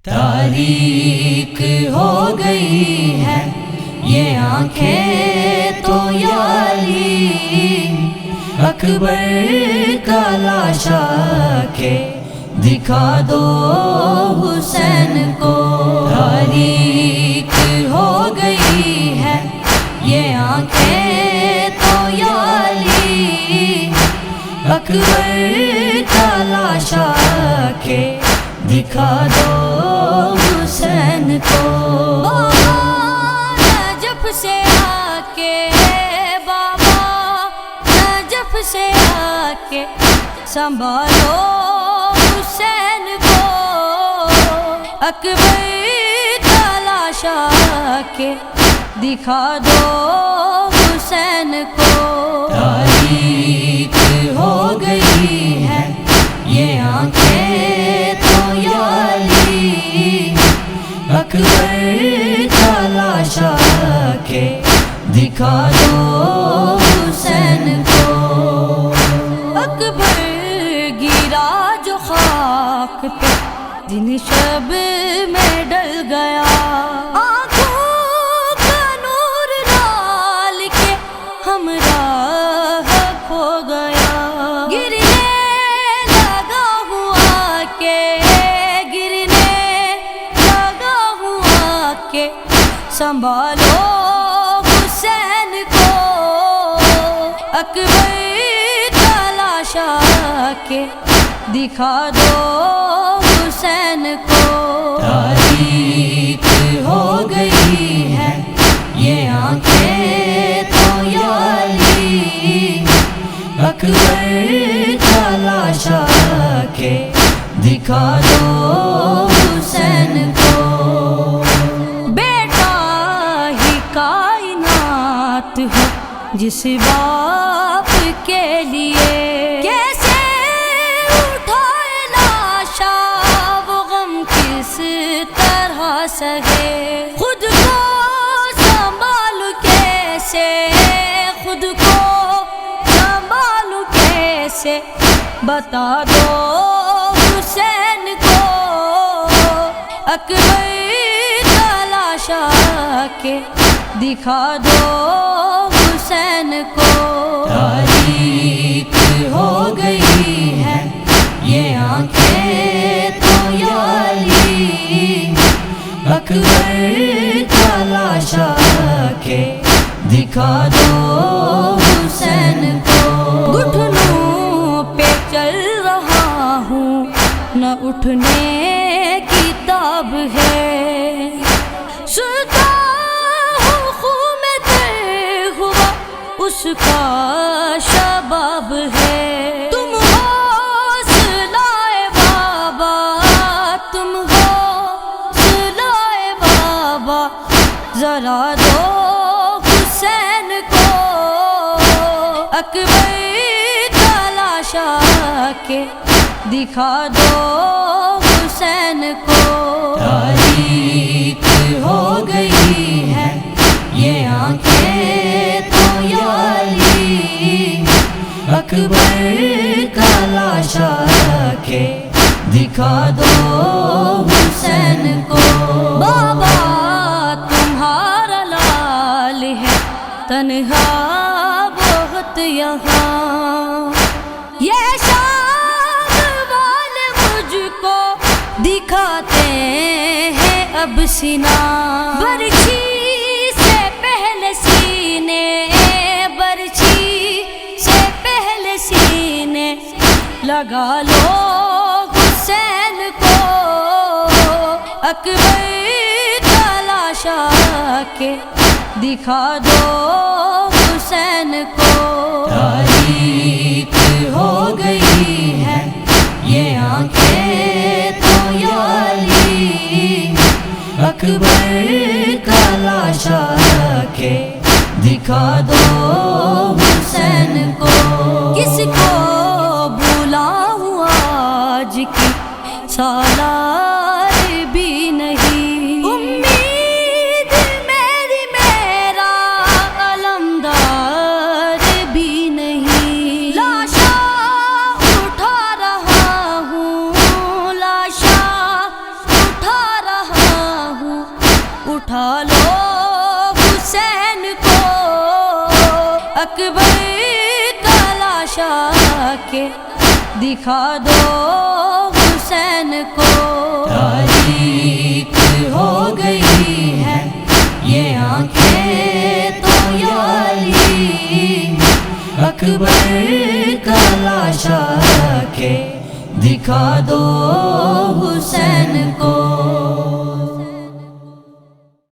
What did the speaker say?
تاریک ہو گئی ہے یہ آنکھیں تو یا علی، اکبر کا لاشا کے دکھا دو حسین کو۔ تاریک ہو گئی ہے یہ آنکھیں تو یا علی، اکبر کا لاشا کے دکھا دو حسین کو۔ نجف سے آ کے بابا، نجف سے آ کے سنبھالو حسین کو، اکبر کا لاشا کے دکھا دو حسین کو۔ تاریک ہو گئی ہے یہ آنکھیں تو یا علی، اکبر کا لاشا کے دکھا دو حسین کو۔ اکبر گرا جو خاک پہ دن شب میں ڈل گیا، آنکھوں کا نور ڈال کے ہمراہ کھو گیا، گرنے لگا ہوا کہ گرنے لگا ہوا کہ سنبھالو حسین کو، اکبر کا لاشا کے دکھا دو حسین کو۔ تاریک ہو گئی ہے یہ آنکھیں تو یا علی، اکبر کا لاشا کے دکھا دو حسین کو۔ بیٹا ہی کائنات ہے جس باپ کے لیے، کیسے اٹھائے لاشا وہ غم کس طرح سہے، خود کو سنبھالو کیسے، خود کو سنبھالو کیسے، بتا دو حسین کو، اکبر کا لاشا کے دکھا دو حسین کو۔ تاریک ہو گئی ہے یہ آنکھیں تو یا علی، اکبر کا لاشا کے دکھا دو حسین کو۔ گھٹنوں پہ چل رہا ہوں نہ اٹھنے کی تاب ہے، سلطا ہوں خون میں تر ہوا اس کا شباب ہے، تم حوصلہ بابا، تم حوصلہ بابا، ذرا دو حسین کو، اکبر کا لاشا کے دکھا دو حسین کو۔ تاریک ہو گئی ہے یہ آنکھیں تو یا علی، اکبر کا لاشا کے دکھا دو حسین کو۔ بابا تمہارا لال ہے تنہا بہت یہاں، یہ شام والے مجھ کو دکھاتے ہیں اب سینہ، برچھی سے پہلے سینے، برچھی سے پہلے سینے لگا لو حسین کو، اکبر کا لاشا کے دکھا دو حسین کو۔ تاریک ہو گئی ہے یہ آنکھیں تو یا علی، اکبر کا لاشا کے دکھا دو حسین کو۔ کس کو بلاؤں آج کی سالار بھی نہیں، امید میری میرا علمدار بھی نہیں، لاشا اٹھا رہا ہوں، لاشا اٹھا اٹھا لو حسین کو، اکبر کا لاشا کے دکھا دو حسین کو۔ تاریک ہو گئی ہے یہ آنکھیں تو یا علی، اکبر کا لاشا کے دکھا دو حسین کو۔